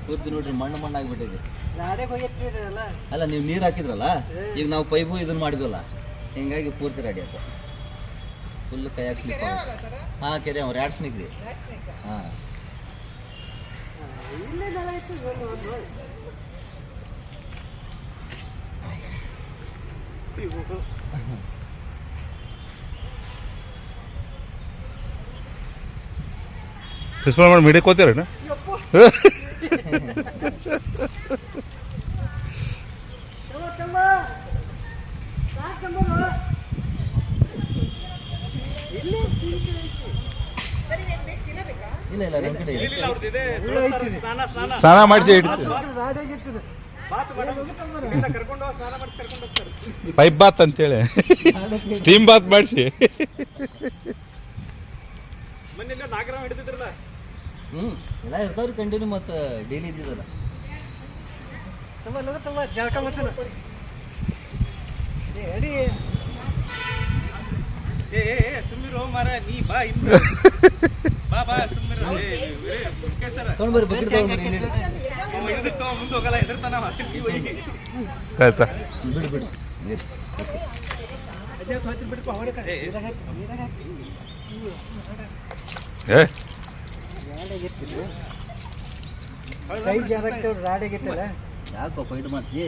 ಗೊತ್ತು ನೋಡ್ರಿ, ಮಣ್ಣು ಮಣ್ಣಾಗ್ಬಿಟ್ಟಿದೆ. ಅಲ್ಲ ನೀವು ನೀರು ಹಾಕಿದ್ರಲ್ಲ, ಈಗ ನಾವು ಪೈಪು ಇದನ್ನ ಮಾಡಿದ್ವಲ್ಲ, ಹಿಂಗಾಗಿ ಪೂರ್ತಿ ರೆಡಿ ಆಯ್ತು. ಫುಲ್ ಕೈಯಾಗ ಸ್ಲಿಪ್ ಆಗುತ್ತೆ. ಹಾಂ, ಕೆರೆ ಅವ್ರು ಎರಡು ಸ್ನೇಕ್ ರೀ. ಹಾಂ, ಪ್ರಿನ್ಸಿಪಲ್ ಮಾಡಿ ಮೀಡಿಯಕ್ಕೆ ಹೋಗ್ತೀರೇನ? ಇಲ್ಲ ಇಲ್ಲ, ನಮ್ಮ ಕಡೆ ಸ್ನಾನ ಮಾಡಿಸಿ ಇಡ್ತೀವಿ. ಪೈಪ್ ಬಾತ್ ಅಂತೇಳಿ ಸ್ಟೀಮ್ ಬಾತ್ ಮಾಡಿಸಿ. ಎಲ್ಲ ಇರ್ತಾವ್ರಿ ಕಂಟಿನ್ಯೂ, ಮತ್ತು ಡೈಲಿ ಇದ್ದಿದ್ದಲ್ಲ. ತೊಗೊಂಡ್ಬರ್ರಿ, ಬಕೆಟ್ ತೊಗೊಂಡ್ಬರ್ರಿ. ಆಯ್ತಾ? ಬಿಡು ಬಿಡು. ಏ ಯಾಕೋ ಫೈಟ್ ಮಾಡ್ತೀವಿ?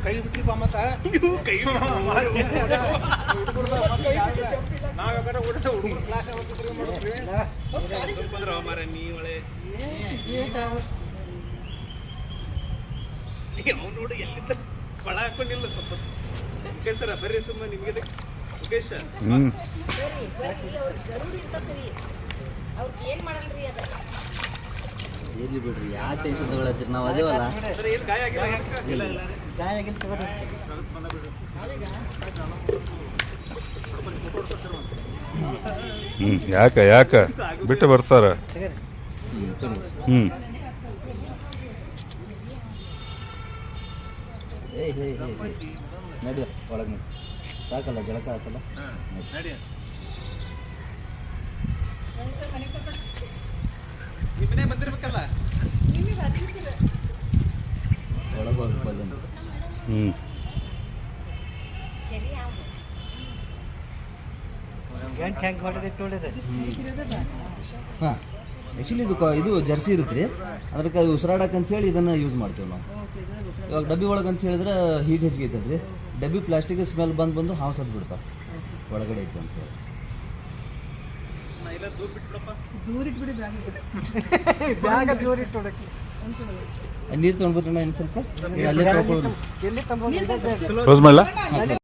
ಕೈ ಬಿಟ್ಟಿ ಮತ್ತ ನೋಡಿ ಎಲ್ಲಿಂದ ಬಳ ಹಾಕೊಂಡಿಲ್ಲ ಸ್ವಲ್ಪ ಮುಖೇಶರ ಬರ್ರಿ ಸುಮ್ಮ ನಿಮ್ಗೆ ಮುಖೇಶ ಎಲ್ಲಿ ಬಿಡ್ರಿ, ಯಾಕೆ ಟೆನ್ಷನ್ ತಗೊಳತ್ತೀರಿ? ನಾವು ಅದೇವಲ್ಲ. ಯಾಕ ಬಿಟ್ಟು ಬರ್ತಾರ. ನಡಿ ಒಳಗೆ ಸಾಕಲ್ಲ, ಜಳಕ ಹಾಕಲ್ಲ. ಬಂದಿರ್ಬೇಕಲ್ಲ ಒಳಗೆ ಹೋಗ್ಬೋದು. ಹಾಂ, ಆ್ಯಕ್ಚುಲಿ ಇದು ಜರ್ಸಿ ಇರುತ್ತೆ ರೀ, ಅದಕ್ಕೆ ಉಸಿರಾಡಕ್ಕೆ ಅಂತೇಳಿ ಇದನ್ನು ಯೂಸ್ ಮಾಡ್ತೀವಿ ನಾವು. ಇವಾಗ ಡಬ್ಬಿ ಒಳಗೆ ಅಂತ ಹೇಳಿದ್ರೆ ಹೀಟ್ ಹೆಚ್ಚಿಗೆ ಐತಲ್ಲ ರೀ, ಡಬ್ಬಿ ಪ್ಲಾಸ್ಟಿಕ್ ಸ್ಮೆಲ್ ಬಂದು ಹಾವು ಸತ್ತು ಬಿಡ್ತಾವೆ ಒಳಗಡೆ ಐತಿ ಅಂತ ಹೇಳಿ. ನೀರು ತೊಗೊಂಡ್ಬಿಟ್ರೆ ಇನ್ನು ಸ್ವಲ್ಪ ಅಲ್ಲೇ ತೊಗೊಳ್ರಿ. ಕ್ಲೋಸ್ ಮಾಡಲ್ಲ.